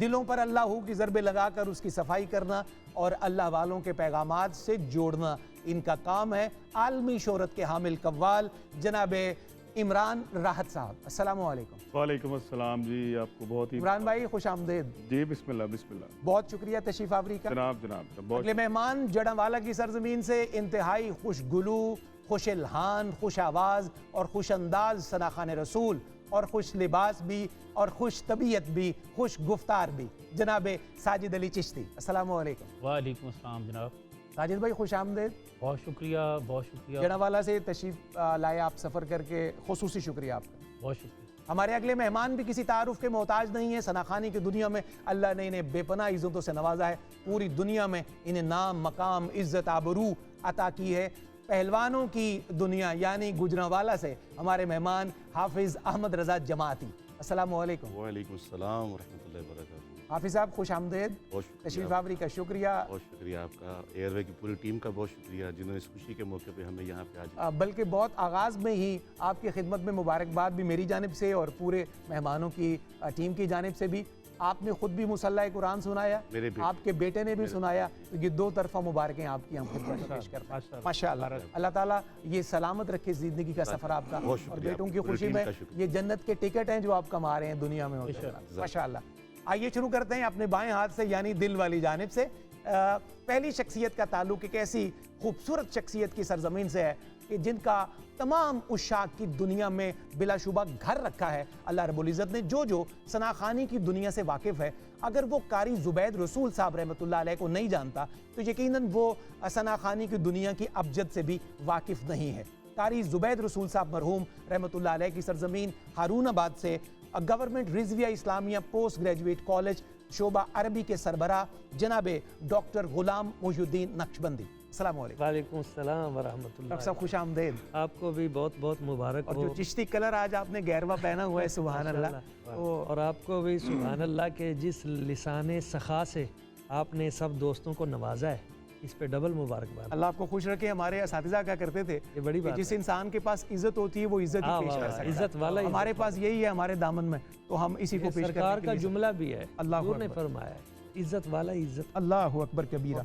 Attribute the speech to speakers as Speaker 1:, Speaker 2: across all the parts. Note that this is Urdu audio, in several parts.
Speaker 1: دلوں پر اللہ کی ضربیں لگا کر اس کی صفائی کرنا اور اللہ والوں کے پیغامات سے جوڑنا ان کا کام ہے۔ عالمی شہرت کے حامل قوال جناب عمران راحت صاحب، السلام علیکم۔
Speaker 2: وعلیکم السلام جی، آپ کو بہت ہی
Speaker 1: عمران بھائی خوش آمدید۔
Speaker 2: جی بسم اللہ بسم اللہ۔
Speaker 1: بہت شکریہ تشریف آوری کا۔
Speaker 2: جناب بہت
Speaker 1: اگلے مہمان جڑاوالا کی سرزمین سے انتہائی خوش گلو، خوش الحان، خوش آواز اور خوش انداز ثناخان رسول، اور خوش لباس بھی اور خوش طبیعت بھی، خوش گفتار بھی، جناب ساجد علی چشتی، السلام علیکم۔
Speaker 3: وعلیکم السلام جناب،
Speaker 1: ساجد بھائی خوش آمدید۔
Speaker 3: بہت شکریہ بہت شکریہ
Speaker 1: جڑاوالا سے تشریف لائے آپ سفر کر کے، خصوصی شکریہ آپ کا۔
Speaker 3: بہت شکریہ۔
Speaker 1: ہمارے اگلے مہمان بھی کسی تعارف کے محتاج نہیں ہیں۔ ثناخانی کی دنیا میں اللہ نے انہیں بے پناہ عزتوں سے نوازا ہے، پوری دنیا میں انہیں نام، مقام، عزت، آبرو عطا کی ہے۔ پہلوانوں کی دنیا یعنی گجرانوالا سے ہمارے مہمان حافظ احمد رضا جماعتی، السلام علیکم۔
Speaker 4: وعلیکم السلام ورحمۃ اللہ وبرکاتہ۔
Speaker 1: حافظ صاحب خوش آمدید،
Speaker 4: بہت شکریہ،
Speaker 1: تشریف آوری کا شکریہ۔
Speaker 4: بہت شکریہ آپ کا، ایئر وے کی پوری ٹیم کا بہت شکریہ جنہوں نے اس خوشی کے موقع پہ ہمیں یہاں پہ آج
Speaker 1: بلکہ بہت آغاز میں ہی آپ کی خدمت میں مبارکباد بھی میری جانب سے اور پورے مہمانوں کی ٹیم کی جانب سے بھی۔ آپ نے خود بھی مصلح قرآن سنایا،
Speaker 4: میرے بیٹے،
Speaker 1: آپ کے بیٹے نے بھی سنایا، تو یہ دو طرفہ مبارکیں آپ کی ہم خدمت میں پیش کرتے ہیں۔ ماشاء اللہ، اللہ تعالیٰ یہ سلامت رکھے زندگی کا سفر آپ کا،
Speaker 4: بہت شکریہ،
Speaker 1: اور بیٹوں کی
Speaker 4: پوری
Speaker 1: خوشی
Speaker 4: ٹیم
Speaker 1: میں
Speaker 4: کا شکریہ۔
Speaker 1: یہ جنت کے ٹکٹ ہیں جو آپ کما رہے ہیں دنیا میں ہوتے ہیں، ماشاء اللہ۔ آئیے شروع کرتے ہیں اپنے بائیں ہاتھ سے یعنی دل والی جانب سے۔ پہلی شخصیت کا تعلق ایک ایسی خوبصورت شخصیت کی سرزمین سے ہے کہ جن کا تمام عشاق کی دنیا میں بلا شبہ گھر رکھا ہے اللہ رب العزت نے۔ جو ثناخانی کی دنیا سے واقف ہے، اگر وہ قاری زبید رسول صاحب رحمۃ اللہ علیہ کو نہیں جانتا تو یقیناً وہ ثناخانی کی دنیا کی ابجد سے بھی واقف نہیں ہے۔ قاری زبید رسول صاحب مرحوم رحمۃ اللہ علیہ کی سرزمین ہارون آباد سے گورنمنٹ رضویہ اسلامیہ پوسٹ گریجویٹ کالج شعبہ عربی کے سربراہ جناب ڈاکٹر غلام محی الدین نقشبندی، السلام علیکم۔
Speaker 3: وعلیکم السلام ورحمۃ اللہ۔
Speaker 1: ڈاکٹر صاحب خوش آمدید۔
Speaker 3: آپ کو بھی بہت بہت مبارک
Speaker 1: اور
Speaker 3: ہو،
Speaker 1: جو چشتی کلر آج آپ نے گہروا پہنا ہوا ہے، سبحان اللہ۔
Speaker 3: اور آپ کو بھی سبحان اللہ کے جس لسان سخا سے آپ نے سب دوستوں کو نوازا ہے، اس پہ ڈبل مبارکباد۔
Speaker 1: اللہ آپ کو خوش رکھے۔ ہمارے اساتذہ کیا کرتے تھے
Speaker 3: یہ بڑی
Speaker 1: کہ
Speaker 3: بات
Speaker 1: جس
Speaker 3: ہے،
Speaker 1: انسان کے پاس عزت ہوتی ہے وہ عزت ہی پیش کر سکتا ہے۔
Speaker 3: عزت والا ہی
Speaker 1: ہمارے پاس یہی ہے ہمارے دامن میں، تو ہم اسی کو پیش کرنے
Speaker 3: سرکار
Speaker 1: کے
Speaker 3: کا
Speaker 1: لیے
Speaker 3: جملہ بھی ہے،
Speaker 1: اللہ
Speaker 3: حضور نے
Speaker 1: اکبر۔
Speaker 3: فرمایا ہے عزت والا عزت۔
Speaker 1: اللہ اکبر کبیرہ۔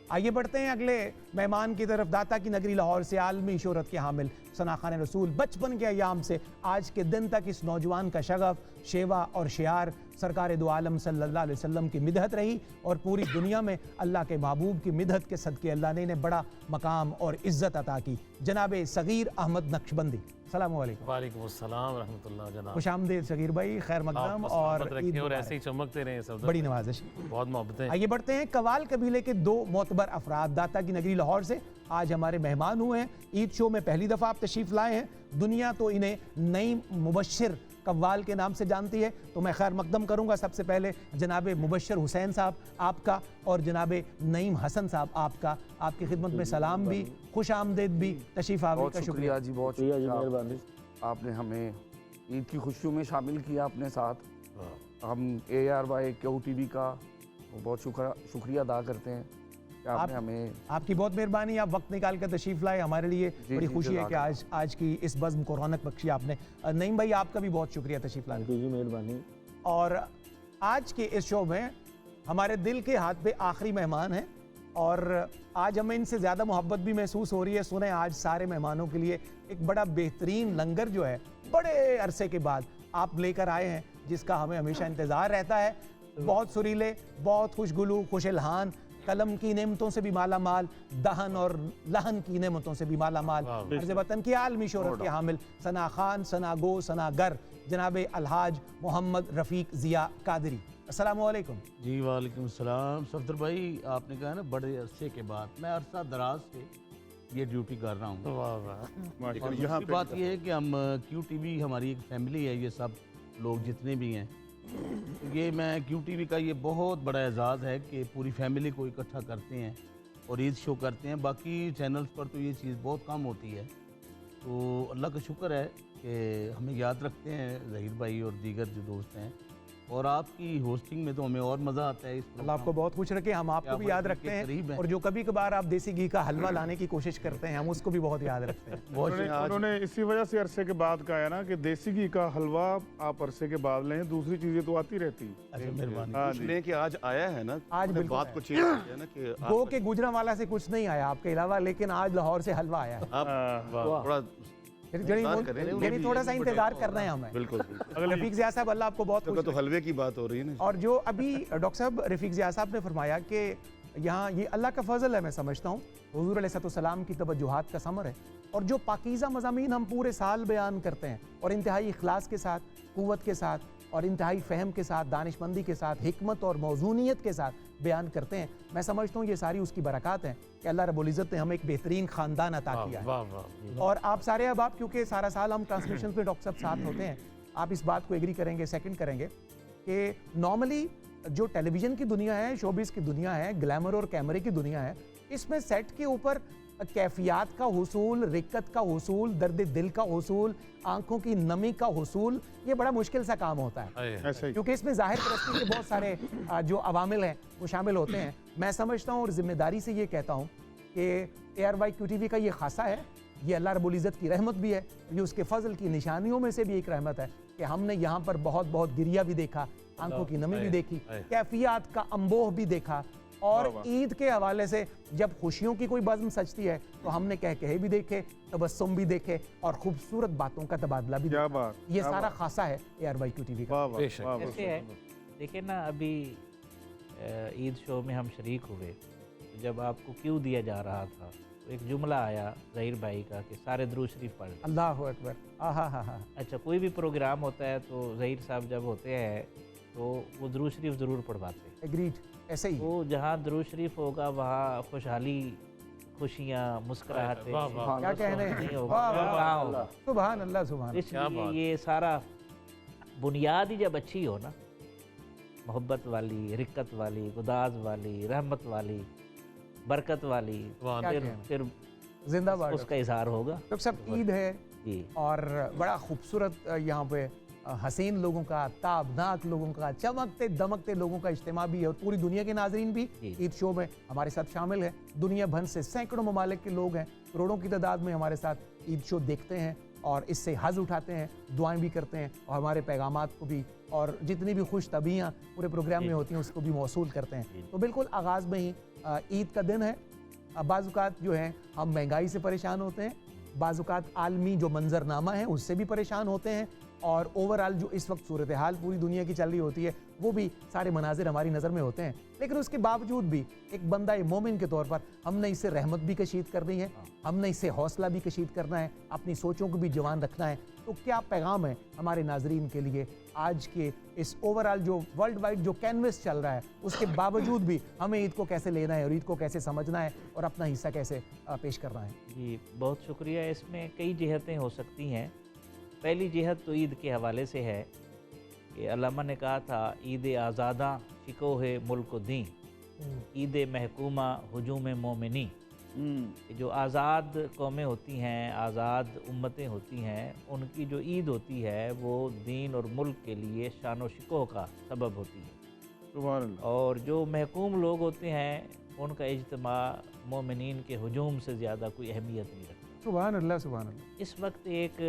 Speaker 1: آئیے بڑھتے ہیں اگلے مہمان کی طرف۔ داتا کی نگری لاہور سے عالمی شہرت کے حامل ثناخان رسول، بچپن کے ایام سے آج کے دن تک اس نوجوان کا شغف، شیوا اور شعار سرکار دو عالم صلی اللہ علیہ وسلم کی مدحت رہی، اور پوری دنیا میں اللہ کے محبوب کی مدحت کے صدقے اللہ نے انہیں بڑا مقام اور عزت عطا کی۔ جناب صغیر احمد نقشبندی، السلام علیکم۔
Speaker 5: وعلیکم السلام ورحمۃ اللہ جناب،
Speaker 1: خوش آمدید صغیر بھائی، خیر مقدم اور عید
Speaker 5: رکھیں اور
Speaker 1: مبارک۔
Speaker 5: ایسے ہی چمکتے رہیں سب،
Speaker 1: بڑی نوازش۔
Speaker 5: بہت محبتیں۔
Speaker 1: آئیے بڑھتے ہیں قوال قبیلے کے دو معتبر افراد داتا کی نگری لاہور سے آج ہمارے مہمان ہوئے ہیں۔ عید شو میں پہلی دفعہ آپ تشریف لائے ہیں، دنیا تو انہیں نعیم مبشر قوال کے نام سے جانتی ہے، تو میں خیر مقدم کروں گا سب سے پہلے جناب مبشر حسین صاحب آپ کا اور جناب نعیم حسن صاحب آپ کا۔ آپ کی خدمت میں سلام بھی، خوش آمدید بھی، تشریف آوری کا
Speaker 6: بہت
Speaker 1: شکریہ۔
Speaker 6: شکریہ جی، بہت شکریہ، آپ نے ہمیں عید کی خوشیوں میں شامل کیا اپنے ساتھ۔ ہم A R Y Q T V کا بہت شکریہ ادا کرتے ہیں کہ آپ نے ہمیں،
Speaker 1: آپ کی بہت مہربانی، آپ وقت نکال کر تشریف لائے، ہمارے لیے بڑی خوشی ہے کہ آج کی اس بزم کو رونق بخشی آپ نے۔ نعیم بھائی آپ کا بھی بہت شکریہ تشریف لانے کا۔
Speaker 3: جی مہربانی۔
Speaker 1: اور آج کے اس شو میں ہمارے دل کے ہاتھ پہ آخری مہمان ہیں، اور آج ہمیں ان سے زیادہ محبت بھی محسوس ہو رہی ہے۔ سنیں آج سارے مہمانوں کے لیے ایک بڑا بہترین لنگر جو ہے بڑے عرصے کے بعد آپ لے کر آئے ہیں، جس کا ہمیں ہمیشہ انتظار رہتا ہے۔ بہت سریلے، بہت خوشگلو، خوش الحان، قلم کی نعمتوں سے بھی مالا مال، دہن اور لہن کی نعمتوں سے بھی مالا مال، عرض وطن کی عالمی شہرت کے حامل ثنا خان، ثنا گو، ثنا گر جناب الحاج محمد رفیق ضیاء قادری، السلام علیکم۔
Speaker 7: جی وعلیکم السلام۔ صفدر بھائی آپ نے کہا نا بڑے عرصے کے بعد، میں عرصہ دراز سے یہ ڈیوٹی کر رہا ہوں،
Speaker 5: واہ واہ،
Speaker 7: اور دوسری بات یہ ہے کہ ہم کیو ٹی وی ہماری ایک فیملی ہے، یہ سب لوگ جتنے بھی ہیں، یہ میں کیو ٹی وی کا یہ بہت بڑا اعزاز ہے کہ پوری فیملی کو اکٹھا کرتے ہیں اور عید شو کرتے ہیں۔ باقی چینلز پر تو یہ چیز بہت کم ہوتی ہے، تو اللہ کا شکر ہے کہ ہمیں یاد رکھتے ہیں ظہیر بھائی اور دیگر جو دوست ہیں، اور آپ کی ہوسٹنگ میں تو ہمیں اور مزہ آتا ہے اس
Speaker 1: اللہ آپ کو بہت خوش رکھے. ہم آپ کو بھی یاد رکھتے ہیں, اور جو کبھی کبھار آپ دیسی گھی کا حلوہ لانے کی کوشش کرتے ہیں ہم اس کو بھی بہت یاد رکھتے ہیں.
Speaker 2: انہوں نے اسی وجہ سے عرصے کے بعد کہا ہے نا کہ دیسی گھی کا حلوہ آپ عرصے کے بعد لیں, دوسری چیزیں تو آتی رہتی ہیں.
Speaker 7: مہربانی.
Speaker 4: پوچھ لیں کہ آج آیا ہے نا,
Speaker 1: آج بالکل
Speaker 4: بات کو چینج کیا نا کہ
Speaker 1: گو کے گجرانوالا سے کچھ نہیں آیا آپ کے علاوہ, لیکن آج لاہور سے حلوہ آیا ہے.
Speaker 4: آپ تھوڑا
Speaker 1: یعنی تھوڑا سا انتظار کرنا ہے ہمیں.
Speaker 4: بالکل
Speaker 1: رفیق ضیاء صاحب اللہ آپ کو بہت خوش
Speaker 4: تو حلوے کی بات ہو رہی ہے نا.
Speaker 1: اور جو ابھی ڈاکٹر صاحب رفیق ضیاء صاحب نے فرمایا کہ یہاں یہ اللہ کا فضل ہے, میں سمجھتا ہوں حضور علیہ السلام کی توجہات کا ثمر ہے, اور جو پاکیزہ مضامین ہم پورے سال بیان کرتے ہیں اور انتہائی اخلاص کے ساتھ, قوت کے ساتھ اور انتہائی فہم کے ساتھ, دانش مندی کے ساتھ, حکمت اور موزونیت کے ساتھ بیان کرتے ہیں, میں سمجھتا ہوں یہ ساری اس کی برکات ہیں کہ اللہ رب العزت نے ہمیں ایک بہترین خاندان عطا کیا ہے. اور آپ سارے احباب, کیونکہ سارا سال ہم ٹرانسمیشن پہ ڈاکٹر صاحب ساتھ ہوتے ہیں, آپ اس بات کو ایگری کریں گے, سیکنڈ کریں گے کہ نارملی جو ٹیلی ویژن کی دنیا ہے, شوبز کی دنیا ہے, گلیمر اور کیمرے کی دنیا ہے, اس میں سیٹ کے اوپر کیفیات کا حصول, رقت کا حصول, درد دل کا حصول, آنکھوں کی نمی کا حصول, یہ بڑا مشکل سا کام ہوتا ہے, کیونکہ اس میں ظاہر پرستی کے بہت سارے جو عوامل ہیں وہ شامل ہوتے ہیں. میں سمجھتا ہوں اور ذمہ داری سے یہ کہتا ہوں کہ ARY QTV کا یہ خاصہ ہے, یہ اللہ رب العزت کی رحمت بھی ہے, یہ اس کے فضل کی نشانیوں میں سے بھی ایک رحمت ہے کہ ہم نے یہاں پر بہت بہت گریا بھی دیکھا, آنکھوں کی نمی بھی دیکھی, کیفیات کا انبوہ بھی دیکھا, اور عید کے حوالے سے جب خوشیوں کی کوئی بزم سجتی ہے تو ہم نے کہے بھی دیکھے, تبسم بھی دیکھے, اور خوبصورت باتوں کا تبادلہ بھی دیکھا. یہ سارا خاصہ ہے ARY QTV کا.
Speaker 8: ایسے ہے, دیکھیں نا ابھی عید شو میں ہم شریک ہوئے, جب آپ کو کیوں دیا جا رہا تھا تو ایک جملہ آیا ظہیر بھائی کا کہ سارے درود شریف پڑھ لیں.
Speaker 1: اللہ اکبر.
Speaker 8: اچھا, کوئی بھی پروگرام ہوتا ہے تو ظہیر صاحب جب ہوتے ہیں تو وہ درود شریف ضرور پڑھواتے ہیں.
Speaker 1: ایگریڈ, ایسے ہی.
Speaker 8: تو جہاں درود شریف ہوگا وہاں خوشحالی, خوشیاں, مسکراہٹیں,
Speaker 1: کیا کہنے ہیں, سبحان اللہ سبحان.
Speaker 8: اس لیے یہ سارا بنیاد ہی جب اچھی ہو نا, محبت والی, رقت والی, گداز والی, رحمت والی, برکت والی, پھر
Speaker 1: زندہ باد
Speaker 8: اس کا اظہار ہوگا.
Speaker 1: ڈاکٹر صاحب عید ہے اور بڑا خوبصورت یہاں پہ حسین لوگوں کا, تابناک لوگوں کا, چمکتے دمکتے لوگوں کا اجتماع بھی ہے, اور پوری دنیا کے ناظرین بھی عید شو میں ہمارے ساتھ شامل ہیں. دنیا بھر سے سینکڑوں ممالک کے لوگ ہیں, کروڑوں کی تعداد میں ہمارے ساتھ عید شو دیکھتے ہیں اور اس سے حظ اٹھاتے ہیں, دعائیں بھی کرتے ہیں, اور ہمارے پیغامات کو بھی اور جتنی بھی خوش طبیعیاں پورے پروگرام میں ہوتی ہیں اس کو بھی موصول کرتے ہیں. تو بالکل آغاز میں ہی عید کا دن ہے. بعض اوقات جو ہے ہم مہنگائی سے پریشان ہوتے ہیں, بعض اوقات عالمی جو منظرنامہ ہے اس سے بھی پریشان ہوتے ہیں, اور اوورآل جو اس وقت صورتحال پوری دنیا کی چل رہی ہوتی ہے وہ بھی سارے مناظر ہماری نظر میں ہوتے ہیں. لیکن اس کے باوجود بھی ایک بندہ مومن کے طور پر ہم نے اس سے رحمت بھی کشید کرنی ہے, ہم نے اس سے حوصلہ بھی کشید کرنا ہے, اپنی سوچوں کو بھی جوان رکھنا ہے. تو کیا پیغام ہے ہمارے ناظرین کے لیے آج کے اس اوورآل جو ورلڈ وائڈ جو کینوس چل رہا ہے اس کے باوجود بھی ہمیں عید کو کیسے لینا ہے اور عید کو کیسے سمجھنا ہے اور اپنا حصہ کیسے پیش کرنا ہے؟
Speaker 8: جی بہت شکریہ. اس میں کئی جہتیں ہو سکتی ہیں. پہلی جہت تو عید کے حوالے سے ہے کہ علامہ نے کہا تھا عید آزاداں شکوہ ملک و دین, عید محکومہ ہجوم مومنی. جو آزاد قومیں ہوتی ہیں, آزاد امتیں ہوتی ہیں, ان کی جو عید ہوتی ہے وہ دین اور ملک کے لیے شان و شکوہ کا سبب ہوتی ہے.
Speaker 2: سبحان اللہ.
Speaker 8: اور جو محکوم لوگ ہوتے ہیں ان کا اجتماع مومنین کے ہجوم سے زیادہ کوئی اہمیت نہیں رکھتا.
Speaker 1: سبحان اللہ سبحان اللہ.
Speaker 8: اس وقت ایک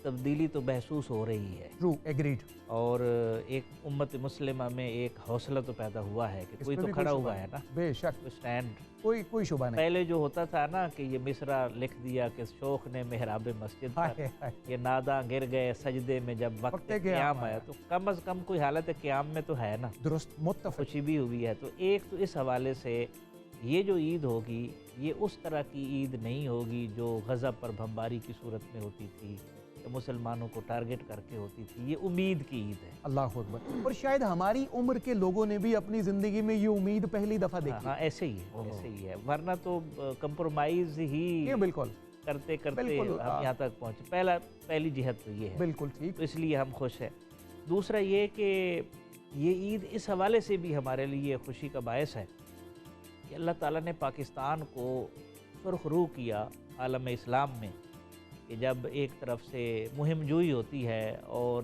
Speaker 8: تبدیلی تو محسوس ہو رہی ہے.
Speaker 1: True, agreed.
Speaker 8: اور ایک امت مسلمہ میں ایک حوصلہ تو پیدا ہوا ہے کہ کوئی تو کھڑا ہوا ہے نا,
Speaker 1: بے شک,
Speaker 8: اسٹینڈ,
Speaker 1: کوئی شبہ نہیں.
Speaker 8: پہلے جو ہوتا تھا نا کہ یہ مصرع لکھ دیا کہ شوخ نے محراب مسجد پر, یہ ناداں گر گئے سجدے میں جب وقت قیام آیا, تو کم از کم کوئی حالت قیام میں تو ہے نا,
Speaker 1: درست, متفق.
Speaker 8: خوشی بھی ہوئی ہے. تو ایک تو اس حوالے سے یہ جو عید ہوگی یہ اس طرح کی عید نہیں ہوگی جو غضب پر بمباری کی صورت میں ہوتی تھی, مسلمانوں کو ٹارگٹ کر کے ہوتی تھی. یہ امید کی عید ہے. اللہ
Speaker 1: اکبر. اور شاید ہماری عمر کے لوگوں نے بھی اپنی زندگی میں یہ امید پہلی دفعہ دیکھی.
Speaker 8: ہاں ایسے ہی ہے, ایسے ہی ہے, ورنہ تو کمپرومائز ہی
Speaker 1: بالکل
Speaker 8: کرتے کرتے ہم یہاں تک پہنچے. پہلی جہت تو یہ ہے.
Speaker 1: بالکل ٹھیک.
Speaker 8: تو اس لیے ہم خوش ہیں. دوسرا یہ کہ یہ عید اس حوالے سے بھی ہمارے لیے خوشی کا باعث ہے کہ اللہ تعالیٰ نے پاکستان کو سرخ رو کیا عالم اسلام میں, کہ جب ایک طرف سے مہم جوئی ہوتی ہے اور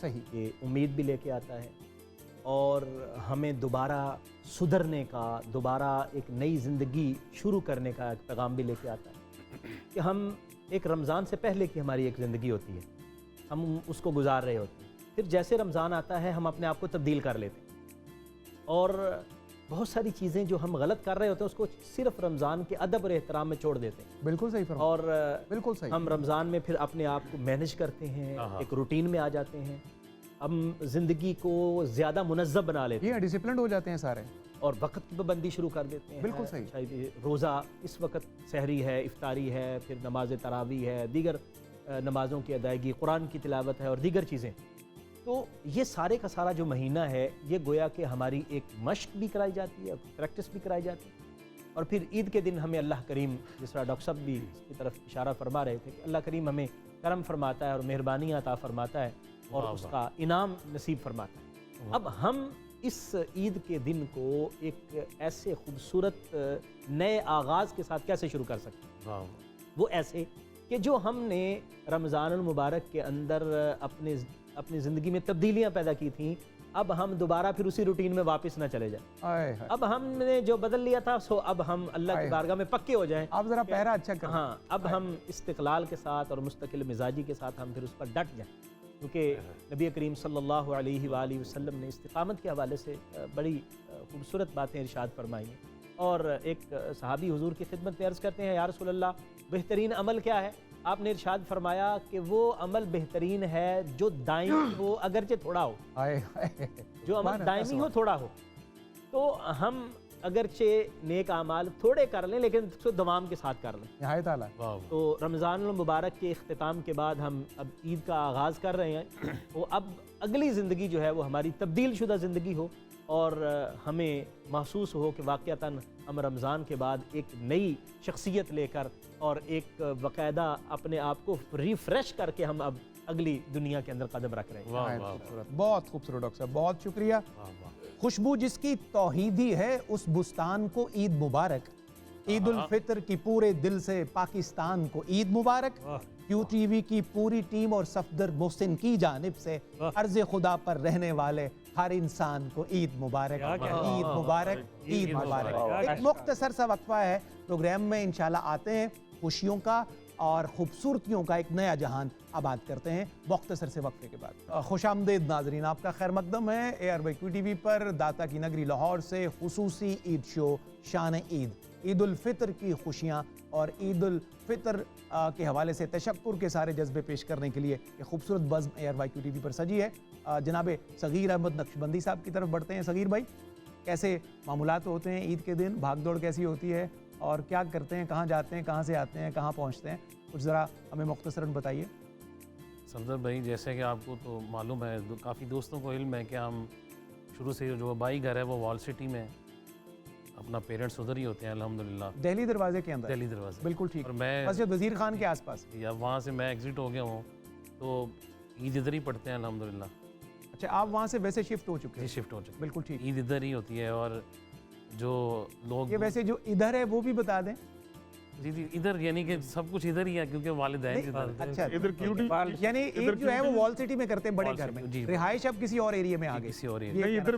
Speaker 1: صحیح
Speaker 9: یہ امید بھی لے کے آتا ہے اور ہمیں دوبارہ سدھرنے کا، دوبارہ ایک نئی زندگی شروع کرنے کا ایک پیغام بھی لے کے آتا ہے کہ ہم ایک رمضان سے پہلے کی ہماری ایک زندگی ہوتی ہے، ہم اس کو گزار رہے ہوتے ہیں، پھر جیسے رمضان آتا ہے ہم اپنے آپ کو تبدیل کر لیتے ہیں اور بہت ساری چیزیں جو ہم غلط کر رہے ہوتے ہیں اس کو صرف رمضان کے ادب اور احترام میں چھوڑ دیتے ہیں،
Speaker 1: بالکل صحیح فرمایا،
Speaker 9: اور
Speaker 1: بالکل صحیح،
Speaker 9: ہم رمضان میں پھر اپنے آپ کو مینج کرتے ہیں، ایک روٹین میں آ جاتے ہیں، ہم زندگی کو زیادہ منظم بنا لیتے ہیں
Speaker 1: یہ ڈسپلنڈ ہو جاتے ہیں سارے،
Speaker 9: اور وقت کی پابندی شروع کر دیتے ہیں۔
Speaker 1: بالکل صحیح۔
Speaker 9: شاید روزہ اس وقت سحری ہے، افطاری ہے، پھر نماز تراویح ہے، دیگر نمازوں کی ادائیگی، قرآن کی تلاوت ہے اور دیگر چیزیں، تو یہ سارے کا سارا جو مہینہ ہے یہ گویا کہ ہماری ایک مشق بھی کرائی جاتی ہے، پریکٹس بھی کرائی جاتی ہے، اور پھر عید کے دن ہمیں اللہ کریم، جس طرح ڈاکٹر صاحب بھی اس کی طرف اشارہ فرما رہے تھے کہ اللہ کریم ہمیں کرم فرماتا ہے اور مہربانی عطا فرماتا ہے اور اس کا انعام نصیب فرماتا ہے۔ اب ہم اس عید کے دن کو ایک ایسے خوبصورت نئے آغاز کے ساتھ کیسے شروع کر سکتے ہیں؟ وہ ایسے کہ جو ہم نے رمضان المبارک کے اندر اپنی زندگی میں تبدیلیاں پیدا کی تھیں، اب ہم دوبارہ پھر اسی روٹین میں واپس نہ چلے جائیں۔ اب ہم نے جو بدل لیا تھا سو اب ہم اللہ کی بارگاہ میں پکے ہو جائیں۔
Speaker 1: آپ ذرا پہرا اچھا کریں۔
Speaker 9: ہاں، اب ہم استقلال کے ساتھ اور مستقل مزاجی کے ساتھ ہم پھر اس پر ڈٹ جائیں، کیونکہ نبی کریم صلی اللہ علیہ وآلہ وسلم نے استقامت کے حوالے سے بڑی خوبصورت باتیں ارشاد فرمائی ہیں، اور ایک صحابی حضور کی خدمت میں عرض کرتے ہیں، یا رسول اللہ بہترین عمل کیا ہے؟ آپ نے ارشاد فرمایا کہ وہ عمل بہترین ہے جو دائمی ہو اگرچہ تھوڑا ہو، جو عمل دائمی ہو تھوڑا ہو۔ تو ہم اگرچہ نیک اعمال تھوڑے کر لیں لیکن اس کو دوام کے ساتھ کر لیں۔
Speaker 1: نہایت اعلیٰ۔
Speaker 9: تو رمضان المبارک کے اختتام کے بعد ہم اب عید کا آغاز کر رہے ہیں، وہ اب اگلی زندگی جو ہے وہ ہماری تبدیل شدہ زندگی ہو، اور ہمیں محسوس ہو کہ واقعتاً ہم رمضان کے بعد ایک نئی شخصیت لے کر اور ایک باقاعدہ اپنے آپ کو ریفریش کر کے ہم اب اگلی دنیا کے اندر قدم رکھ رہے ہیں۔
Speaker 1: بہت خوبصورت ڈاکٹر صاحب، بہت شکریہ۔ خوشبو جس کی توحیدی ہے اس بستان کو عید مبارک، عید الفطر کی پورے دل سے پاکستان کو عید مبارک۔ کیو ٹی وی کی پوری ٹیم اور صفدر محسن کی جانب سے عرض خدا پر رہنے والے ہر انسان کو عید مبارک، عید مبارک، عید مبارک۔ ایک مختصر سا وقفہ ہے، پروگرام میں انشاءاللہ آتے ہیں، خوشیوں کا اور خوبصورتیوں کا ایک نیا جہان آباد کرتے ہیں مختصر سے وقفے کے بعد۔ خوش آمدید ناظرین، آپ کا خیر مقدم ہے ARY QTV پر داتا کی نگری لاہور سے خصوصی عید شو شان عید، عید الفطر کی خوشیاں اور عید الفطر کے حوالے سے تشکر کے سارے جذبے پیش کرنے کے لیے یہ خوبصورت بزم ARY QTV پر سجی ہے۔ جناب صغیر احمد نقشبندی صاحب کی طرف بڑھتے ہیں۔ صغیر بھائی، کیسے معمولات ہوتے ہیں عید کے دن؟ بھاگ دوڑ کیسی ہوتی ہے اور کیا کرتے ہیں؟ کہاں جاتے ہیں؟ کہاں سے آتے ہیں؟ کہاں پہنچتے ہیں؟ کچھ ذرا ہمیں مختصراً بتائیے۔
Speaker 5: صفدر بھائی، جیسے کہ آپ کو تو معلوم ہے، کافی دوستوں کو علم ہے کہ ہم شروع سے جو بائی گھر ہے وہ وال سٹی میں، اپنا پیرنٹس ادھر ہی ہوتے ہیں الحمدللہ،
Speaker 1: دہلی دروازے کے اندر؟
Speaker 5: دہلی دروازے،
Speaker 1: بالکل ٹھیک،
Speaker 5: اور میں
Speaker 1: مسجد وزیر خان کے آس پاس۔
Speaker 5: یا وہاں سے میں ایگزٹ ہو گیا ہوں، تو عید ادھر ہی پڑھتے ہیں الحمدللہ۔
Speaker 1: اچھا، آپ وہاں سے ویسے شفٹ ہو چکے ہیں؟
Speaker 5: شفٹ ہو چکے،
Speaker 1: بالکل ٹھیک۔
Speaker 5: عید ادھر ہی ہوتی ہے، اور جو لوگ
Speaker 1: یہ ویسے جو ادھر ہے وہ بھی بتا دیں۔
Speaker 5: جی ادھر، یعنی کہ سب کچھ ادھر ہی ہے کیونکہ والدین ادھر۔
Speaker 1: اچھا،
Speaker 2: ادھر QTV
Speaker 1: یعنی عید جو ہے وہ وال سٹی میں کرتے ہیں، بڑے گھر میں،
Speaker 5: جی،
Speaker 1: رہائش اب کسی اور ایریا میں آ گئی۔
Speaker 5: کسی اور
Speaker 2: نہیں، ادھر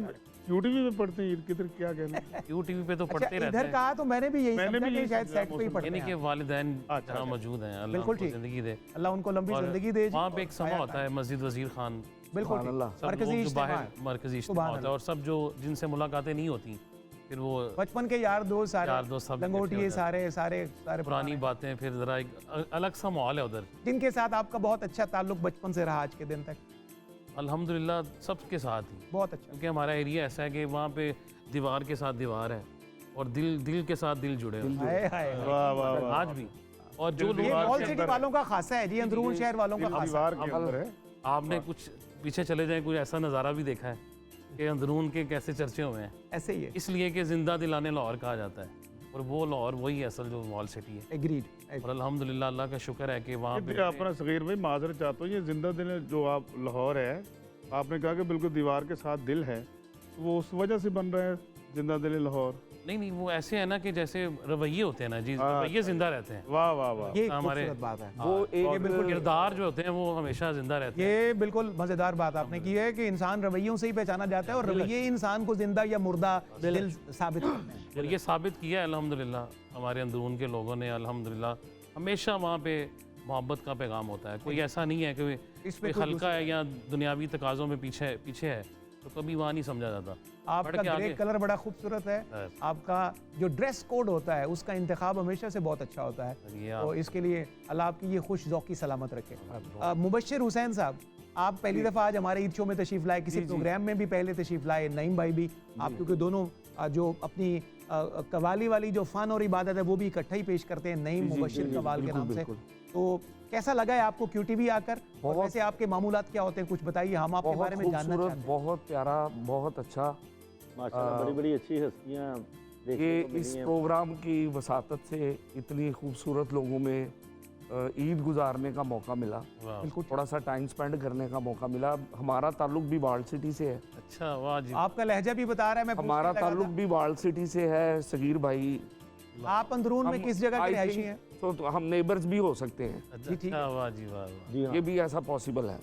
Speaker 2: QTV میں پڑھتے ہیں عید کی، ادھر کیا کہنا ہے؟
Speaker 5: QTV پہ تو
Speaker 1: اچھا،
Speaker 5: پڑھتے رہتے
Speaker 1: ادھر
Speaker 5: ہیں،
Speaker 1: کہا تو میں نے بھی یہی سمجھا کہ شاید سیٹ پہ ہی پڑھتے
Speaker 5: یعنی کہ
Speaker 1: ہیں۔
Speaker 5: والدین جہاں موجود ہیں، اللہ
Speaker 1: بالکل
Speaker 5: ان کو
Speaker 1: ٹھیک،
Speaker 5: زندگی دے،
Speaker 1: اللہ ان کو لمبی
Speaker 5: اور
Speaker 1: زندگی دے۔
Speaker 5: وہاں پہ ایک سما ہوتا ہے مسجد وزیر خان،
Speaker 1: بالکل ٹھیک،
Speaker 5: سب
Speaker 1: مرکزی
Speaker 5: لوگ جو باہر
Speaker 1: اجتماع،
Speaker 5: مرکزی اجتماع ہوتا ہے، اور سب جو جن سے ملاقاتیں نہیں ہوتی، پھر وہ
Speaker 1: بچپن کے یار دوست
Speaker 5: یار
Speaker 1: سارے
Speaker 5: دوست سب
Speaker 1: لنگوٹیے سارے
Speaker 5: پرانی باتیں، پھر ذرا ایک الگ سا ماحول ہے ادھر،
Speaker 1: جن کے ساتھ آپ کا بہت اچھا تعلق بچپن سے رہا آج کے دن تک؟
Speaker 5: الحمدللہ سب کے ساتھ ہی،
Speaker 1: بہت اچھا،
Speaker 5: کیونکہ ہمارا ایریا ایسا ہے کہ وہاں پہ دیوار کے ساتھ دیوار ہے اور دل کے ساتھ دل جڑے ہوئے ہیں
Speaker 2: واہ واہ واہ،
Speaker 5: آج بھی۔ اور جو
Speaker 1: یہ
Speaker 5: لوگ
Speaker 1: وال سٹی والوں کا خاصہ ہے جی، اندرون شہر والوں کا خاصہ
Speaker 2: دیوار کے اندر ہے۔
Speaker 5: آپ نے کچھ پیچھے چلے جائیں، کوئی ایسا نظارہ بھی دیکھا ہے کہ اندرون کے کیسے چرچے ہوئے ہیں،
Speaker 1: ایسے ہی ہے۔
Speaker 5: اس لیے کہ زندہ دلانے لاہور کہا جاتا ہے، اور وہ لاہور وہی اصل جو وال سٹی ہے،
Speaker 1: ایگریڈ۔
Speaker 5: اور الحمدللہ اللہ کا شکر ہے کہ وہاں پہ
Speaker 2: اپنا صغیر بھائی معذرت چاہتا ہوں، یہ زندہ دل جو آپ لاہور ہے، آپ نے کہا کہ بالکل دیوار کے ساتھ دل ہے، وہ اس وجہ سے بن رہا ہے زندہ دل لاہور؟
Speaker 5: نہیں نہیں وہ ایسے ہیں نا کہ جیسے رویے ہوتے ہیں نا جی، رویے زندہ رہتے ہیں.
Speaker 2: واہ واہ واہ.
Speaker 1: یہ
Speaker 5: ہمارے
Speaker 1: خوبصورت بات ہے.
Speaker 6: وہ
Speaker 5: یہ
Speaker 6: ایک
Speaker 5: بالکل کردار جو ہوتے ہیں وہ ہمیشہ زندہ رہتے ہیں.
Speaker 1: یہ بالکل مزیدار بات آپ نے کی ہے کہ انسان رویوں سے ہی پہچانا جاتا ہے اور رویے انسان کو زندہ یا مردہ دل ثابت کرتے ہیں.
Speaker 5: اور یہ ثابت کیا ہے الحمدللہ ہمارے اندرون کے لوگوں نے. الحمدللہ ہمیشہ وہاں پہ محبت کا پیغام ہوتا ہے. کوئی ایسا نہیں ہے کہ
Speaker 1: اس پہ
Speaker 5: کوئی خلقہ ہے یا دنیاوی تقاضوں میں پیچھے ہے تو کبھی وہاں نہیں سمجھا جاتا.
Speaker 1: آپ کا گرے کلر بڑا خوبصورت ہے. آپ کا جو ڈریس کوڈ ہوتا ہے اس کا انتخاب ہمیشہ سے بہت اچھا ہوتا ہے, تو اس کے لیے اللہ آپ کی یہ خوش ذوقی سلامت رکھے. مبشر حسین صاحب, آپ پہلی دفعہ آج ہمارے عید شو میں تشریف لائے, کسی پروگرام میں بھی پہلے تشریف لائے. نعیم بھائی بھی, آپ کیونکہ دونوں جو اپنی قوالی والی جو فن اور عبادت ہے وہ بھی اکٹھا ہی پیش کرتے ہیں نعیم مبشر قوال کے نام سے. تو کیسا لگا ہے آپ کو کیو ٹی وی آ کر, اور ویسے آپ کے معمولات کیا ہوتے ہیں کچھ بتائیے, ہم آپ کے بارے میں جاننا چاہتے ہیں.
Speaker 6: بہت پیارا, بہت اچھا.
Speaker 10: ماشاءاللہ بڑی بڑی اچھی ہستیاں
Speaker 6: کہ اس پروگرام کی وساطت سے اتنی خوبصورت لوگوں میں عید گزارنے کا موقع ملا, تھوڑا سا ٹائم سپینڈ کرنے کا موقع ملا. ہمارا تعلق بھی وارلڈ سٹی سے ہے.
Speaker 5: اچھا واہ جی,
Speaker 1: آپ کا لہجہ بھی بتا رہا ہے. میں
Speaker 6: ہمارا تعلق بھی وارلڈ سٹی سے ہے. صغیر بھائی,
Speaker 1: آپ اندرون میں کس جگہ کے رہائشی ہیں؟
Speaker 6: تو ہم نیبرز بھی ہو سکتے ہیں.
Speaker 5: اچھا واہ جی واہ,
Speaker 6: یہ بھی ایسا پاسبل ہے.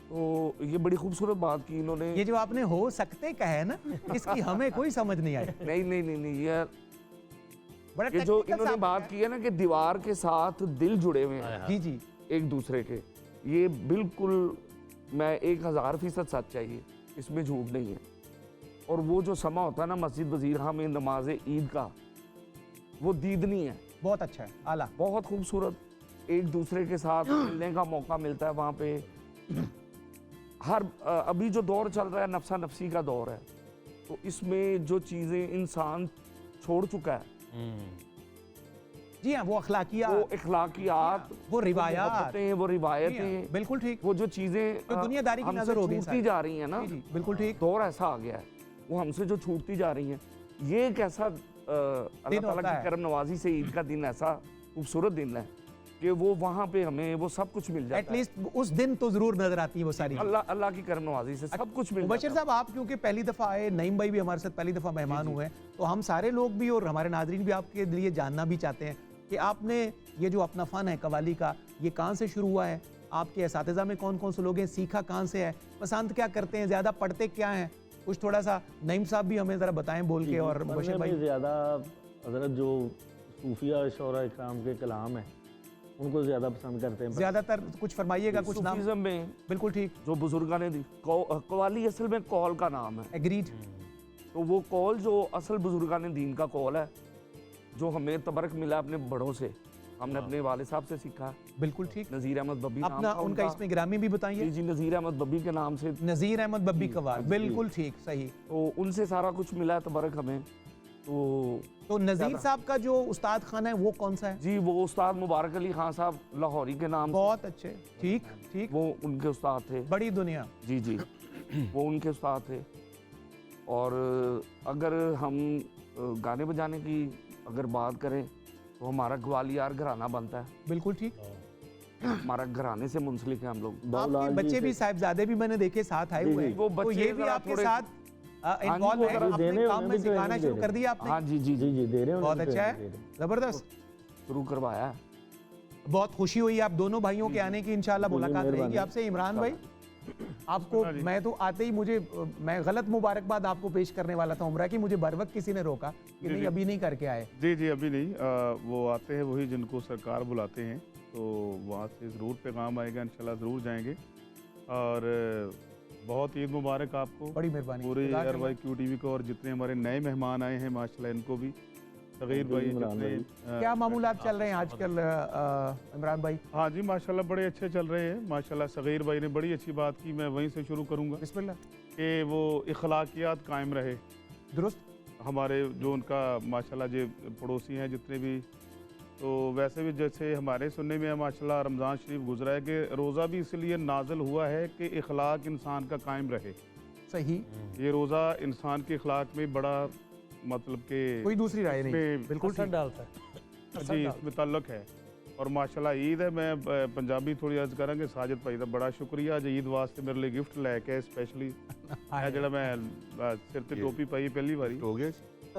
Speaker 6: تو یہ بڑی خوبصورت بات کی انہوں نے.
Speaker 1: یہ جو آپ نے ہو سکتے کہا ہے نا, اس کی ہمیں کوئی سمجھ نہیں آئی.
Speaker 6: نہیں یہ جو انہوں نے بات کی ہے نا کہ دیوار کے ساتھ دل جڑے ہوئے ہیں
Speaker 1: جی جی
Speaker 6: ایک دوسرے کے, یہ بالکل میں 1000% سچ چاہیے, اس میں جھوٹ نہیں ہے. اور وہ جو سما ہوتا ہے نا مسجد وزیرہ میں نماز عید کا, وہ دیدنی ہے.
Speaker 1: بہت اچھا ہے, اعلیٰ,
Speaker 6: بہت خوبصورت. ایک دوسرے کے ساتھ ملنے کا موقع ملتا ہے وہاں پہ. ابھی جو دور چل رہا ہے نفسا نفسی کا دور ہے, تو اس میں جو چیزیں انسان چھوڑ چکا ہے,
Speaker 1: جی ہاں, وہ
Speaker 6: اخلاقیات,
Speaker 1: وہ روایات,
Speaker 6: وہ روایتیں,
Speaker 1: بالکل ٹھیک,
Speaker 6: وہ جو چیزیں
Speaker 1: دنیا داری کی نظر ہو گئی
Speaker 6: چھوٹتی جا رہی ہیں نا,
Speaker 1: بالکل ٹھیک,
Speaker 6: دور ایسا آ گیا ہے وہ ہم سے جو چھوٹتی جا رہی ہیں. یہ ایک ایسا اللہ تعالیٰ کی کرم نوازی سے عید کا دن ایسا خوبصورت دن ہے کہ وہ وہاں پہ ہمیں وہ سب کچھ مل جاتا ہے.
Speaker 1: ایٹ لیسٹ اس دن تو ضرور نظر آتی ہے وہ ساری.
Speaker 6: اللہ کی کرم نوازی سے سب کچھ مل جاتا ہے.
Speaker 1: مبشر صاحب, آپ کیونکہ پہلی دفعہ آئے, نعیم بھائی بھی ہمارے ساتھ پہلی دفعہ مہمان ہوئے ہیں, تو ہم سارے لوگ بھی اور ہمارے ناظرین بھی آپ کے لیے جاننا بھی چاہتے ہیں کہ آپ نے یہ جو اپنا فن ہے قوالی کا, یہ کہاں سے شروع ہوا ہے, آپ کے اساتذہ میں کون کون سے لوگ ہیں, سیکھا کہاں سے ہے, پسند کیا کرتے ہیں, زیادہ پڑھتے کیا ہیں, کچھ تھوڑا سا نعیم صاحب بھی ہمیں ذرا بتائیں بول کے. اور مبشر بھائی,
Speaker 10: زیادہ حضرت جو صوفیہ شعراء اکرام کے کلام ہیں ان کو زیادہ پسند کرتے ہیں.
Speaker 1: زیادہ تر کچھ فرمائیے گا, کچھ نام.
Speaker 6: صوفیزم میں
Speaker 1: بالکل ٹھیک,
Speaker 6: جو بزرگان نے دی, قوالی اصل میں قول کا نام ہے.
Speaker 1: ایگریڈ.
Speaker 6: تو وہ قول جو اصل بزرگان دین کا قول ہے, جو ہمیں تبرک ملا اپنے بڑوں سے, ہم نے اپنے والد صاحب سے سیکھا.
Speaker 1: بالکل ٹھیک.
Speaker 6: نذیر احمد ببی
Speaker 1: اپنا ان کا اس میں گرامی بھی بتائیے.
Speaker 6: جی نذیر احمد ببی کے نام سے,
Speaker 1: نذیر احمد ببی قوال, بالکل ٹھیک, صحیح.
Speaker 6: تو ان سے سارا کچھ ملا ہے تبرک ہمیں.
Speaker 1: تو نذیر صاحب کا جو استاد خانہ ہے وہ کون سا ہے؟
Speaker 6: جی وہ استاد مبارک علی خان صاحب لاہوری کے نام.
Speaker 1: بہت اچھے, ٹھیک ٹھیک,
Speaker 6: وہ ان کے استاد تھے.
Speaker 1: بڑی دنیا.
Speaker 6: جی جی وہ ان کے استاد تھے. اور اگر ہم گانے بجانے کی اگر بات کریں تو ہمارا گوالیار گھرانہ بنتا ہے.
Speaker 1: بالکل ٹھیک,
Speaker 6: ہمارا گھرانے سے منسلک ہیں ہم لوگ.
Speaker 1: آپ کے بچے بھی صاحبزادے بھی میں نے دیکھے ساتھ آئے ہوئے ہیں, تو یہ بھی آپ کے ساتھ انوالو ہے, اپنے کام میں سکھانا شروع کر دیا آپ نے.
Speaker 6: ہاں جی دے رہے ہیں.
Speaker 1: بہت اچھا ہے, زبردست,
Speaker 6: شروع کروایا.
Speaker 1: بہت خوشی ہوئی آپ دونوں بھائیوں کے آنے کی, انشاءاللہ ملاقات رہے گی آپ سے. عمران بھائی, آپ کو میں تو آتے ہی میں غلط مبارکباد آپ کو پیش کرنے والا تھا عمرہ کی, مجھے بر وقت کسی نے روکا کہ نہیں ابھی نہیں کر کے آئے.
Speaker 2: جی ابھی نہیں, وہ آتے ہیں وہی جن کو سرکار بلاتے ہیں, تو وہاں سے ضرور پیغام آئے گا, انشاءاللہ ضرور جائیں گے. اور بہت عید مبارک آپ کو,
Speaker 1: بڑی مہربانی,
Speaker 2: پورے R Y Q T V کو, اور جتنے ہمارے نئے مہمان آئے ہیں ماشاءاللہ ان کو بھی. صغیر بھائی, جتنے
Speaker 1: کیا معمولات چل رہے ہیں آج کل عمران بھائی؟
Speaker 2: ہاں جی ماشاءاللہ بڑے اچھے چل رہے ہیں ماشاءاللہ. صغیر بھائی نے بڑی اچھی بات کی, میں وہیں سے شروع کروں گا.
Speaker 1: بسم اللہ.
Speaker 2: کہ وہ اخلاقیات قائم رہے.
Speaker 1: درست.
Speaker 2: ہمارے جو ان کا ماشاءاللہ جو پڑوسی ہیں جتنے بھی, تو ویسے بھی جیسے ہمارے سننے میں ماشاءاللہ رمضان شریف گزرا ہے کہ روزہ بھی اس لیے نازل ہوا ہے کہ اخلاق انسان کا قائم رہے.
Speaker 1: صحیح.
Speaker 2: یہ روزہ انسان کے اخلاق میں بڑا مطلب کہ
Speaker 1: کوئی دوسری رائے نہیں, بالکل
Speaker 3: اثر ڈالتا ہے.
Speaker 2: جی اس میں تعلق ہے. اور ماشاءاللہ عید ہے, میں پنجابی تھوڑی عرض کراں کہ ساجد بھائی دا بڑا شکریہ جو عید واسطے میرے لیے گفٹ لے کے اسپیشلی, جڑا میں سر تے ٹوپی پائی پہلی باری
Speaker 4: ہو گیا.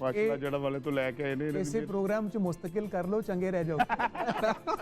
Speaker 2: ਮਾਸ਼ਾਅੱਲਾ ਜੜਾ ਵਾਲੇ ਤੋਂ ਲੈ ਕੇ ਆਏ ਨੇ ਇਹਨਾਂ
Speaker 1: ਇਸੇ
Speaker 2: ਦੀ
Speaker 1: ਪ੍ਰੋਗਰਾਮ ਚ ਮੁਸਤਕਿਲ ਕਰ ਲਓ ਚੰਗੇ ਰਹਿ ਜਾਓ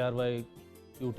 Speaker 11: ARY QT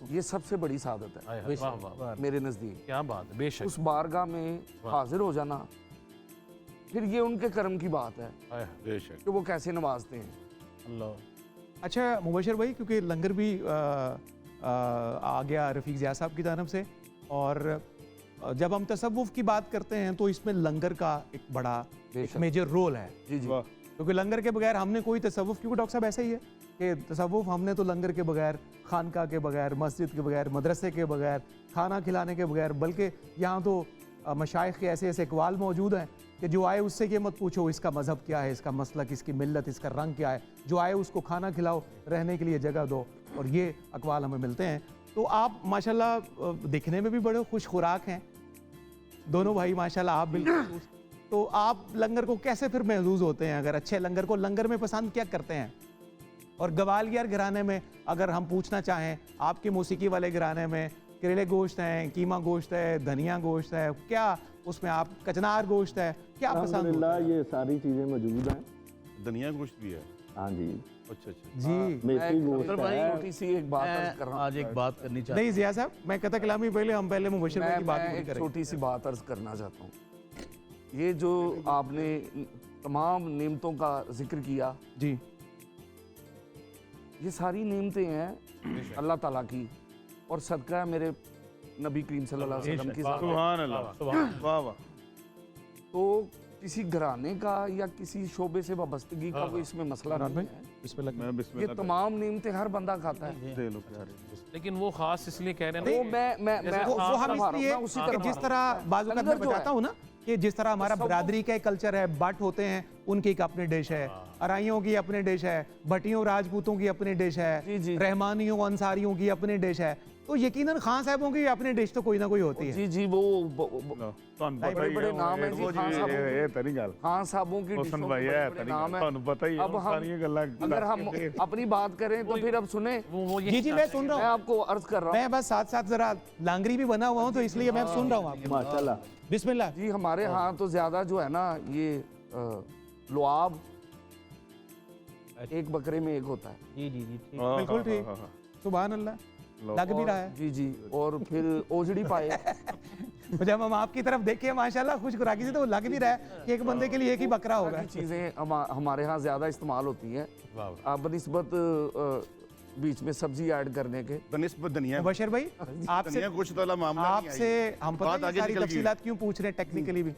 Speaker 6: یہ سب سے بڑی سعادت ہے
Speaker 5: واہ واہ واہ،
Speaker 6: میرے نزدیک.
Speaker 5: کیا بات ہے، بے شک.
Speaker 6: اس بارگاہ میں حاضر ہو جانا، پھر یہ ان کے کرم کی بات ہے
Speaker 4: بے شک.
Speaker 6: کہ وہ کیسے نوازتے ہیں.
Speaker 5: اللہ.
Speaker 1: اچھا مبشر بھائی، کیونکہ لنگر بھی آ گیا رفیق ضیاء صاحب کی جانب سے، اور جب ہم تصوف کی بات کرتے ہیں تو اس میں لنگر کا ایک بڑا میجر رول ہے.
Speaker 6: جی جی.
Speaker 1: کیونکہ لنگر کے بغیر ہم نے کوئی تصوف، کیونکہ ڈاکٹر صاحب ایسا ہی ہے کہ تصوف ہم نے تو لنگر کے بغیر، خانقاہ کے بغیر، مسجد کے بغیر، مدرسے کے بغیر، کھانا کھلانے کے بغیر، بلکہ یہاں تو مشائخ کے ایسے ایسے اقوال موجود ہیں کہ جو آئے اس سے یہ مت پوچھو اس کا مذہب کیا ہے، اس کا مسلک، اس کی ملت، اس کا رنگ کیا ہے، جو آئے اس کو کھانا کھلاؤ، رہنے کے لیے جگہ دو، اور یہ اقوال ہمیں ملتے ہیں. تو آپ ماشاءاللہ دیکھنے میں بھی بڑے خوش خوراک ہیں دونوں بھائی ماشاءاللہ. آپ بالکل، تو آپ لنگر کو کیسے پھر محظوظ ہوتے ہیں؟ اگر اچھے لنگر کو لنگر میں پسند کیا کرتے ہیں؟ اور گوالیر گھرانے میں اگر ہم پوچھنا چاہیں، آپ کے موسیقی والے گھرانے میں کریلے گوشت ہیں، قیمہ گوشت ہے، دھنیا گوشت ہے، کیا اس میں آپ کچنار گوشت ہے، کیا پسند
Speaker 10: الحمدللہ یہ ساری چیزیں موجود ہیں.
Speaker 4: دھنیا گوشت بھی ہے.
Speaker 10: ہاں جی.
Speaker 4: اچھا اچھا
Speaker 1: جی.
Speaker 10: میتھی گوشت ہے.
Speaker 6: چھوٹی سی ایک بات عرض کر رہا ہوں.
Speaker 7: آج ایک بات کرنی چاہتا
Speaker 1: نہیں ضیاء صاحب، میں قطع کلامی پہلے مبشر بھائی کی بات
Speaker 6: میں
Speaker 1: پوری
Speaker 6: ایک
Speaker 1: کریں.
Speaker 6: چھوٹی سی بات عرض کرنا چاہتا ہوں. یہ جو آپ نے تمام نعمتوں کا ذکر کیا،
Speaker 1: جی،
Speaker 6: یہ ساری نعمتیں ہیں اللہ تعالیٰ کی، اور صدقہ ہے میرے نبی کریم صلی اللہ علیہ وسلم کی ذات.
Speaker 2: سبحان اللہ، واہ واہ.
Speaker 6: تو کسی گھرانے کا یا کسی شعبے سے وابستگی کا کوئی اس میں مسئلہ نہیں ہے.
Speaker 1: بسم اللہ.
Speaker 2: میں بسم
Speaker 6: یہ
Speaker 2: اللہ
Speaker 6: تمام نعمتیں ہر بندہ کھاتا ہے.
Speaker 2: دے لو پیارے.
Speaker 5: لیکن وہ خاص اس لیے کہہ رہے ہیں
Speaker 6: وہ میں
Speaker 1: وہ ہم اس لیے
Speaker 6: اسی
Speaker 1: کہ
Speaker 6: طرح
Speaker 1: جس طرح بعض اوقات میں
Speaker 6: لنگر جو
Speaker 1: بتاتا ہوں نا کہ جس طرح ہمارا
Speaker 6: تصوف-
Speaker 1: برادری کا ایک کلچر ہے، بٹ ہوتے ہیں ان کی ایک اپنی ڈش ہے، ارائیوں کی اپنی ڈش ہے، بھٹیوں راجپوتوں کی اپنی ڈش ہے،
Speaker 6: جی جی
Speaker 1: رحمانیوں انصاریوں کی اپنی ڈش ہے، تو یقیناً خان صاحبوں کی اپنی ڈش تو کوئی نہ کوئی ہوتی ہے.
Speaker 6: جی جی. وہ
Speaker 2: ਤੁਹਾਨੂੰ
Speaker 6: بڑے
Speaker 2: ਪਤਾ ਹੀ
Speaker 6: بڑے
Speaker 2: ਹੈ
Speaker 6: نام ہیں جی خان صاحبوں کے.
Speaker 2: ਇਹ ਤਾਂ ਨਹੀਂ ਗੱਲ.
Speaker 6: خان صاحبوں کی
Speaker 2: حسن
Speaker 6: ڈشوں
Speaker 2: بھائی
Speaker 6: کے
Speaker 2: ہے
Speaker 6: بڑے
Speaker 2: ਤਾਂ
Speaker 6: بڑے
Speaker 2: ਨਹੀਂ
Speaker 6: نام
Speaker 2: ਗੱਲ.
Speaker 6: ہیں.
Speaker 2: ਤੁਹਾਨੂੰ پتہ ہی ہے
Speaker 6: اب
Speaker 2: ساریਆਂ ਗੱਲਾਂ
Speaker 6: اگر ہم اپنی بات کریں تو پھر اب سنیں.
Speaker 1: جی جی میں سن رہا
Speaker 6: میں
Speaker 1: ہوں،
Speaker 6: آپ کو عرض کر رہا ہوں.
Speaker 1: میں بس ساتھ ساتھ ذرا لانگری بھی بنا ہوا ہوں تو اس لیے میں سن رہا ہوں آپ کو.
Speaker 10: ماشاء اللہ.
Speaker 1: بسم اللہ.
Speaker 6: جی ہمارے ہاں تو زیادہ جو ہے نا یہ لعاب ایک بکرے میں ایک ہوتا ہے.
Speaker 9: جی جی جی ٹھیک.
Speaker 1: بالکل ٹھیک. سبحان اللہ. لگ بھی رہا ہے.
Speaker 6: جی جی. اور پھر اوجڑی پائے.
Speaker 1: جب ہم آپ کی طرف دیکھیں ماشاءاللہ خوش خوراکی سے تو لگ بھی رہا ہے کہ ایک بندے کے لیے ایک ہی بکرا ہوگا.
Speaker 6: چیزیں ہمارے ہاں زیادہ استعمال ہوتی ہیں بنسبت بیچ میں سبزی ایڈ کرنے کے.
Speaker 4: بنسبت دھنیا
Speaker 1: مبشر بھائی آپ سے
Speaker 4: دھنیا گوشت والا معاملہ
Speaker 1: آپ
Speaker 4: نہیں آئی.
Speaker 1: سے ہم
Speaker 4: بات
Speaker 1: پتہ
Speaker 4: آگے
Speaker 1: ہے ساری
Speaker 4: نکل گئی.
Speaker 1: تفصیلات کیوں پوچھ رہے ہیں ٹیکنیکلی بھی،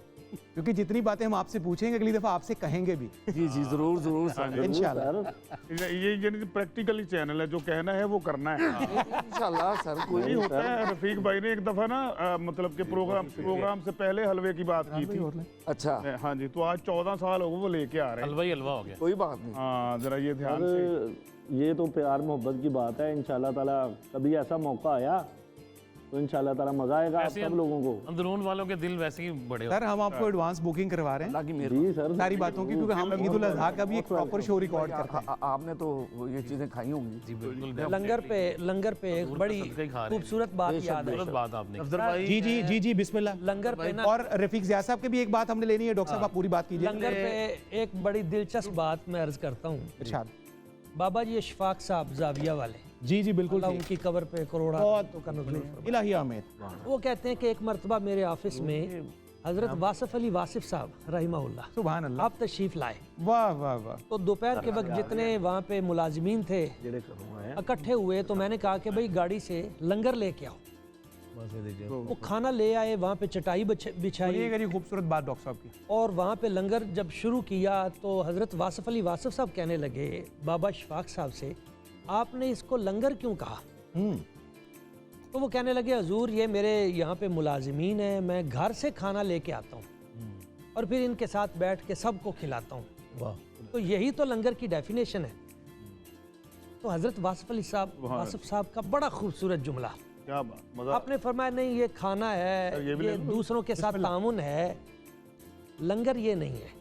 Speaker 1: کیونکہ جتنی باتیں ہم آپ سے پوچھیں گے اگلی دفعہ آپ سے کہیں گے بھی.
Speaker 6: جی جی ضرور ضرور سر.
Speaker 1: انشاءاللہ.
Speaker 2: یہ یعنی پریکٹیکلی چینل ہے، جو کہنا ہے وہ کرنا ہے.
Speaker 6: انشاءاللہ سر. کوئی
Speaker 2: نہیں ہوتا ہے. رفیق بھائی نے ایک دفعہ نا مطلب کہ پروگرام سے پہلے حلوے کی بات کی تھی.
Speaker 6: اچھا
Speaker 2: ہاں جی. تو آج 14 سال ہو گئے وہ لے کے آ رہے ہیں.
Speaker 5: حلوہ ہی حلوہ ہو گیا.
Speaker 6: کوئی بات نہیں.
Speaker 2: ہاں ذرا یہ دھیان
Speaker 10: اور
Speaker 2: سے.
Speaker 10: یہ تو پیار محبت کی بات ہے. انشاءاللہ تعالیٰ کبھی ایسا موقع آیا تو انشاءاللہ تعالیٰ مزہ آئے گا آپ
Speaker 5: ویسے
Speaker 10: سب لوگوں کو.
Speaker 5: اندرون والوں کے دل ویسے ہی بڑے
Speaker 1: سر ہم آپ کو ایڈوانس بکنگ کروا رہے ہیں
Speaker 6: اللہ کی
Speaker 10: جی
Speaker 6: مہربانی.
Speaker 10: سر.
Speaker 1: ساری باتوں کی، کیونکہ ہم عید الاضحیٰ کا بھی ایک پراپر شو ریکارڈ کرتے ہیں.
Speaker 6: آپ نے تو یہ چیزیں کھائی ہوں گی.
Speaker 5: جی بالکل.
Speaker 9: لنگر پہ ایک بڑی خوبصورت بات یاد ہے.
Speaker 5: بات آپ نے
Speaker 7: افضل بھائی
Speaker 1: جی جی جی جی بسم اللہ.
Speaker 9: لنگر پہ نا
Speaker 1: اور رفیق ضیاء صاحب کے بھی ایک بات ہم نے لینی ہے. ڈاکٹر صاحب آپ پوری بات کیجیے.
Speaker 9: لنگر پہ ایک بڑی دلچسپ بات میں عرض کرتا ہوں.
Speaker 1: ارشاد.
Speaker 9: بابا جی اشفاق صاحب زاویہ والے،
Speaker 1: جی جی بالکل
Speaker 9: اللہ ان کی قبر پہ کروڑا
Speaker 1: بہت
Speaker 9: کا نزول فرمائے.
Speaker 1: الہی آمین.
Speaker 9: وہ کہتے ہیں کہ ایک مرتبہ میرے آفس میں حضرت واصف علی واصف صاحب رحمہ اللہ
Speaker 1: سبحان اللہ.
Speaker 9: آپ تشریف لائے.
Speaker 1: واہ واہ واہ.
Speaker 9: تو دوپہر کے وقت جتنے وہاں پہ ملازمین تھے اکٹھے ہوئے تو میں نے کہا کہ بھائی گاڑی سے لنگر لے کے آؤ. وہ کھانا لے آئے، وہاں پہ چٹائی بچھائی
Speaker 1: سنیے گا جی خوبصورت بات ڈاکٹر صاحب کی.
Speaker 9: اور وہاں پہ لنگر جب شروع کیا تو حضرت واصف علی واصف صاحب کہنے لگے بابا اشفاق صاحب سے، آپ نے اس کو لنگر کیوں کہا؟ تو وہ کہنے لگے حضور یہ میرے یہاں پہ ملازمین ہیں، میں گھر سے کھانا لے کے آتا ہوں اور پھر ان کے ساتھ بیٹھ کے سب کو کھلاتا ہوں، تو یہی تو لنگر کی ڈیفینیشن ہے. تو حضرت واصف علی صاحب واصف صاحب کا بڑا خوبصورت جملہ،
Speaker 2: کیا بات. مزہ.
Speaker 9: آپ نے فرمایا نہیں یہ کھانا ہے، یہ دوسروں کے ساتھ تعاون ہے، لنگر یہ نہیں ہے.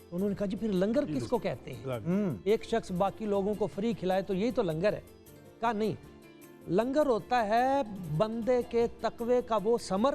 Speaker 9: تو انہوں نے کہا جی پھر لنگر کس کو کہتے ہیں؟ ایک شخص باقی لوگوں کو فری کھلائے تو یہی تو لنگر ہے. کہا نہیں، لنگر ہوتا ہے بندے کے تقوی کا وہ ثمر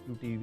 Speaker 7: QTV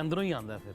Speaker 5: ਅੰਦਰੋਂ ਹੀ ਆਉਂਦਾ ਫਿਰ।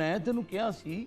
Speaker 7: ਮੈਂ ਤੈਨੂੰ ਕਿਹਾ ਸੀ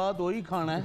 Speaker 7: ਬਾਅਦ ਉਹੀ ਖਾਣਾ ਹੈ